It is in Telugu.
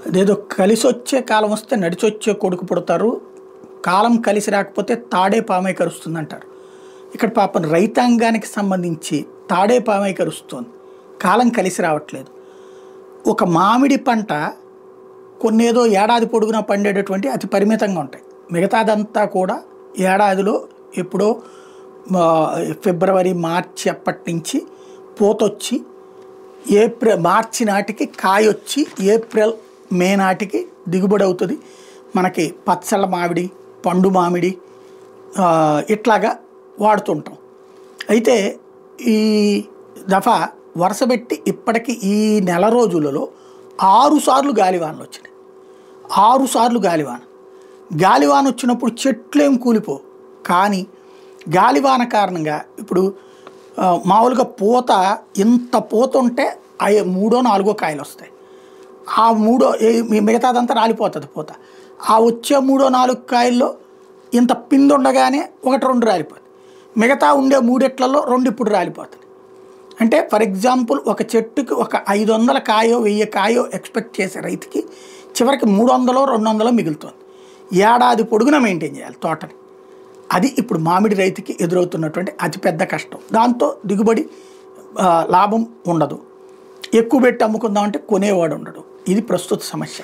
అదేదో కలిసొచ్చే కాలం వస్తే నడిచొచ్చే కొడుకు పుడతారు, కాలం కలిసి రాకపోతే తాడే పామై కరుస్తుందంటారు. ఇక్కడ పాపం రైతాంగానికి సంబంధించి తాడే పామై కరుస్తుంది, కాలం కలిసి రావట్లేదు. ఒక మామిడి పంట కొన్నేదో ఏడాది పొడుగునా పండేటటువంటి అతి పరిమితంగా ఉంటాయి, మిగతాదంతా కూడా ఏడాదిలో ఎప్పుడో ఫిబ్రవరి మార్చి అప్పటి నుంచి పూతొచ్చి మార్చి నాటికి కాయొచ్చి ఏప్రిల్ మే నాటికి దిగుబడి అవుతుంది. మనకి పచ్చళ్ళ మామిడి, పండు మామిడి ఇట్లాగా వాడుతుంటాం. అయితే ఈ దఫా వరుసపెట్టి ఇప్పటికి ఈ నెల రోజులలో 6 సార్లు గాలివానలు వచ్చినాయి. 6 సార్లు గాలివాన వచ్చినప్పుడు చెట్లు ఏం కూలిపో, కానీ గాలివాన కారణంగా ఇప్పుడు మామూలుగా పూత ఇంత పూత ఉంటే 3 or 4 కాయలు వస్తాయి. ఆ మిగతాదంతా రాలిపోతుంది పూత. ఆ వచ్చే 3 or 4 కాయల్లో ఇంత పిండి ఉండగానే 1-2 రాలిపోతుంది, మిగతా ఉండే 3 2 ఇప్పుడు రాలిపోతుంది. అంటే ఫర్ ఎగ్జాంపుల్ ఒక చెట్టుకి ఒక 500 కాయో 1000 కాయో ఎక్స్పెక్ట్ చేసే రైతుకి చివరికి 300-200 మిగులుతుంది. ఏడాది పొడుగున మెయింటైన్ చేయాలి తోటని. అది ఇప్పుడు మామిడి రైతుకి ఎదురవుతున్నటువంటి అతిపెద్ద కష్టం. దాంతో దిగుబడి లాభం ఉండదు, ఎక్కువ పెట్టి అమ్ముకుందామంటే కొనేవాడు ఉండడు. ఇది ప్రస్తుత సమస్య.